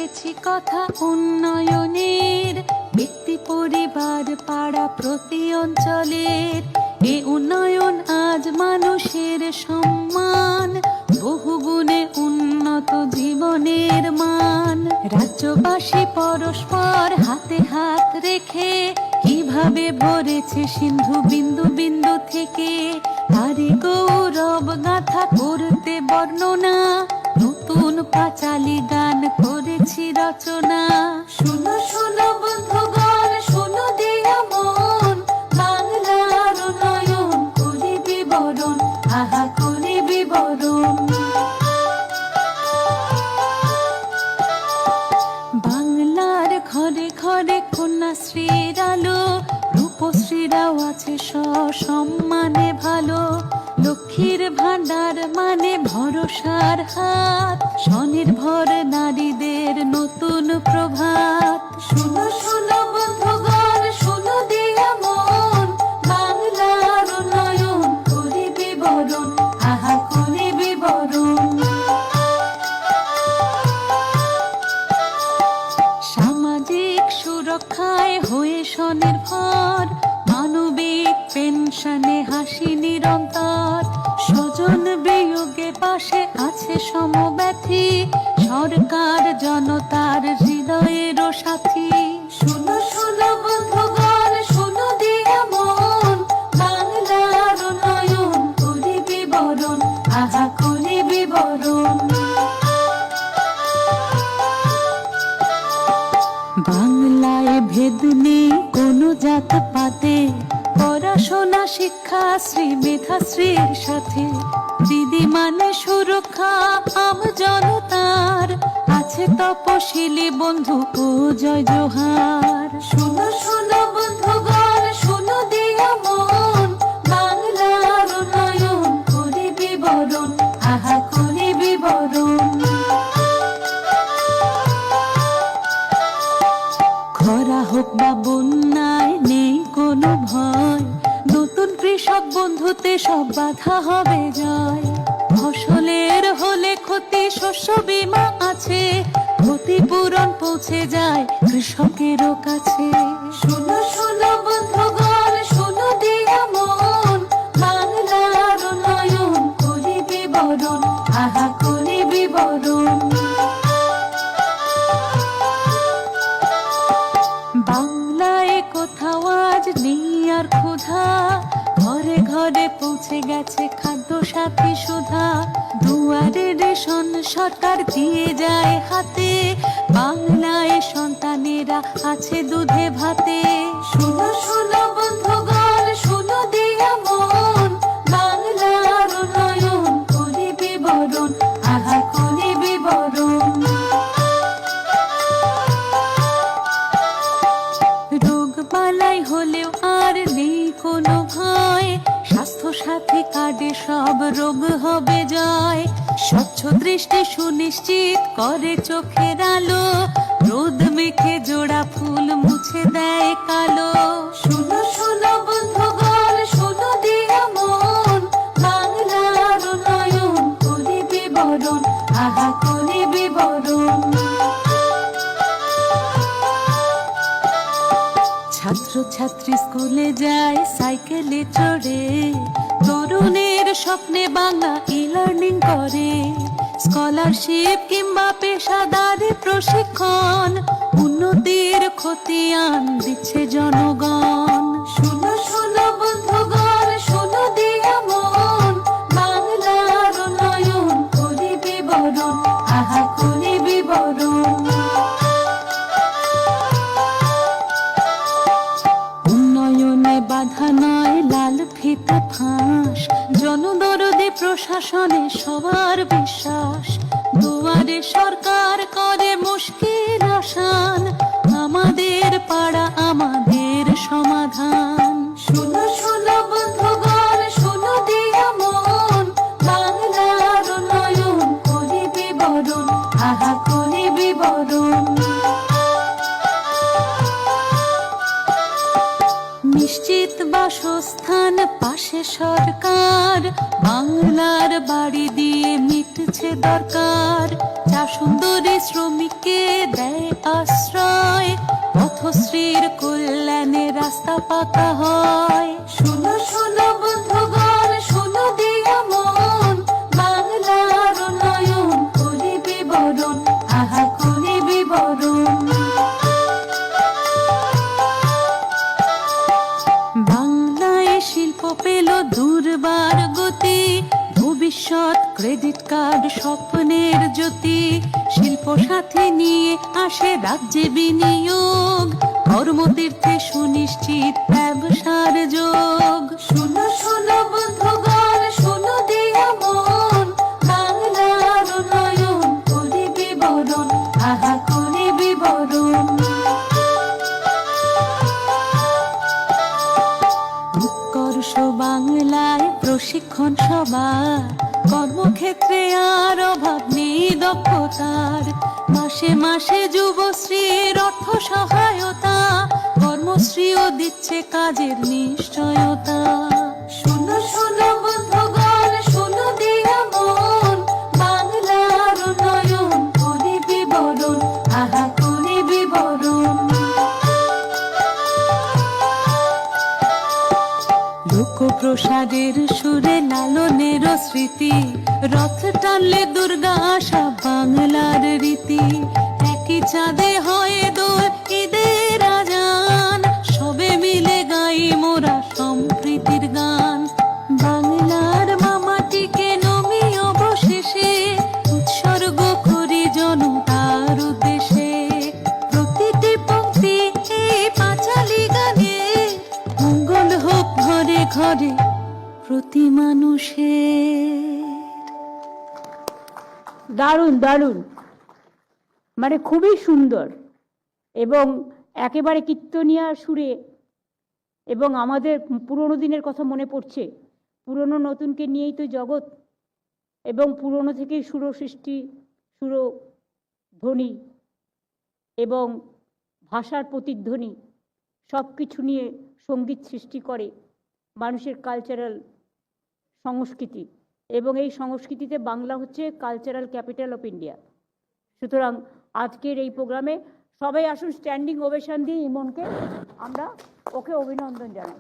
লিখেছি কথা উন্নয়নের, ব্যক্তি পরিবার পাড়া প্রতি অঞ্চলের। এ উন্নয়ন আজ মানুষের সম্মান, বহুগুণে উন্নত জীবনের মান। রাজ্যবাসী পরস্পর হাতে হাত রেখে কিভাবে ভরেছে সিন্ধু বিন্দু বিন্দু থেকে, তারি গৌরব গাথা করতে বর্ণনা, নতুন পাঁচালী গান করেছি রচনা। শুনো শুনো বন্ধুগণ, শুনো দিয়া মন, বাংলার উন্নয়ন করি বিবরণ, আহা করি বিবরণ। বাংলার ঘরে ঘরে কন্যাশ্রীর আলো, রূপশ্রীরাও আছে সসম্মানে ভালো। লক্ষ্মীর ভান্ডার মানে ভরসার হাত, স্বনির্ভর নারীদের নতুন প্রভাত। শুনো শুনো বন্ধুগণ, শুনো দিয়া মন, বাংলার উন্নয়ন করি বিবরণ, আহা করি বিবরণ। সামাজিক সুরক্ষায় হয়ে স্বনির্ভর, মানবিক পেনশনে হাসি নিরন্তর। স্বজন বিয়োগে পাশে আছে সমব্যথী, সরকার জনতার হৃদয়ের সাথী। শুনো শুনো বন্ধুগণ, শুনো দিয়া মন, বাংলার উন্নয়ন করি বিবরণ, আহা করি বিবরণ। বাংলায় ভেদ নেই কোনো জাত পাতে, পড়াশোনা শিক্ষাশ্রী মেধাশ্রীর সাথে। দিদি মানে সুরক্ষা আম জনতার, আছে তপশিলি বন্ধু ও জয় জোহার। শুনো শুনো বন্ধুগণ, শুনো দিয়া মন, বাংলার উন্নয়ন করি বিবরণ, আহা করি বিবরণ। খরা হোক বা বন্যায় নেই কোনো ভয়, নতুন কৃষক বন্ধুতে সব বাধা হবে জয়। ফসলের হলে ক্ষতি শস্য বীমা আছে, ক্ষতিপূরণ পৌঁছে যায় কৃষকেরও কাছে। শুনো শুনো বন্ধুগণ, শুনো দিয়া মন, বাংলার উন্নয়ন করি বিবরণ, আহা করি বিবরণ। বাংলায় কোথাও আজ নেই আর ক্ষুধা, ঘরে ঘরে পৌঁছে গেছে খাদ্য সাথী সুধা। দুয়ারে রেশন সরকার দিয়ে যায় হাতে, বাংলায় সন্তানেরা আছে দুধে ভাতে। শুনো শুনো বন্ধুগণ, শুনো দিয়া মন, বাংলার উন্নয়ন করি বিবরণ, আহা করি বিবরণ। রোগবালাই হলেও আর নেই কোনো ভয়, স্বাস্থ্য সাথী কার্ডে সব রোগ হবে জয়। স্বচ্ছ দৃষ্টি সুনিশ্চিত করে চোখের আলো, রোদ মেখে জোড়া ফুল মুছে দেয় কালো। শুনো শুনো বন্ধুগণ, শুনো দিয়া মন, বাংলার উন্নয়ন করি বিবরণ, আহা করি বিবরণ। ছাত্র ছাত্রী স্কুলে যায় সাইকেলে চড়ে, তরুণের স্বপ্নে বাংলা ই-লার্নিং করে। স্কলারশিপ কিংবা পেশাদারি প্রশিক্ষণ, উন্নতির খতিয়ান দিচ্ছে জনগণ। শুনো শুনো বন্ধুগণ, শুনো দিয়া মন, বাংলার উন্নয়ন করি বিবরণ, আহা করি বিবরণ। উন্নয়নে বাধা নয় লাল ফিতে ফাঁস, জনদরদি প্রশাসনে সবার বিশ্বাস। দুয়ারে সরকার করে মুশকিল আসান, আমাদের পাড়া আমাদের সমাধান। শুনো শুনো বন্ধুগণ, শুনো দিয়া মন, বাংলার উন্নয়ন করি বিবরণ, আহা করি বিবরণ। নিশ্চিত বাসস্থান পাশে সরকার, বাংলার বাড়ি দিয়ে মিটছে দরকার। চা সুন্দরী শ্রমিককে রাস্তা পাকা হয়। শুনো শুনো বন্ধুগণ, শুনো দিয়া মন, বাংলার উন্নয়ন করি বিবরণ, আহা করি বিবরণ। বাংলায় শিল্প পেল দুর্বার গতি, ভবিষ্যৎ ক্রেডিট কার্ড স্বপ্নের জ্যোতি। শিল্প সাথে নিয়ে আসে রাজ্যে বিনিয়োগ, কর্মতীর্থে সুনিশ্চিত ব্যবসার যোগ। শুনো শুনো বন্ধুগণ, শুনো দিয়া মন, বাংলার উন্নয়ন করি বিবরণ, আহা করি বিবরণ। উৎকর্ষ বাংলায় প্রশিক্ষণ সবার, কর্মক্ষেত্রে আর অভাব নেই দক্ষতার। মাসে মাসে যুবশ্রীর অর্থ সহায়তা, কর্মশ্রীও দিচ্ছে কাজের নিশ্চয়তা। শুনো শুনো বন্ধুগণ, শুনো দিয়া মন, বাংলার উন্নয়ন করি বিবরণ, আহা করি বিবরণ। লোকপ্রসাদের সুরে লালনের স্মৃতি, রথ টানলে দুর্গা আসা বাংলার রীতি। একই চাঁদে হয় দোল ঈদের আজান, সবে মিলে গাই মোরা সম্প্রীতির গান। বাংলার মামাটিকে নমি অবশেষে উৎসর্গ করি জনতার উদ্দেশ্যে। প্রতিটি পংক্তি এই পাঁচালী গানে, মঙ্গল হোক ঘরে ঘরে প্রতি মানুষের। দারুণ দারুণ, মানে খুবই সুন্দর এবং একেবারে কীর্তনিয়া সুরে, এবং আমাদের পুরনো দিনের কথা মনে পড়ছে। পুরনো নতুনকে নিয়েই তো জগৎ, এবং পুরনো থেকেই সুর সৃষ্টি, সুরধ্বনি এবং ভাষার প্রতিধ্বনি সব কিছু নিয়ে সঙ্গীত সৃষ্টি করে মানুষের কালচারাল সংস্কৃতি, এবং এই সংস্কৃতিতে বাংলা হচ্ছে কালচারাল ক্যাপিটাল অফ ইন্ডিয়া। সুতরাং আজকের এই প্রোগ্রামে সবাই আসুন, স্ট্যান্ডিং ওভেশন দিয়ে ইমনকে আমরা ওকে অভিনন্দন জানাই।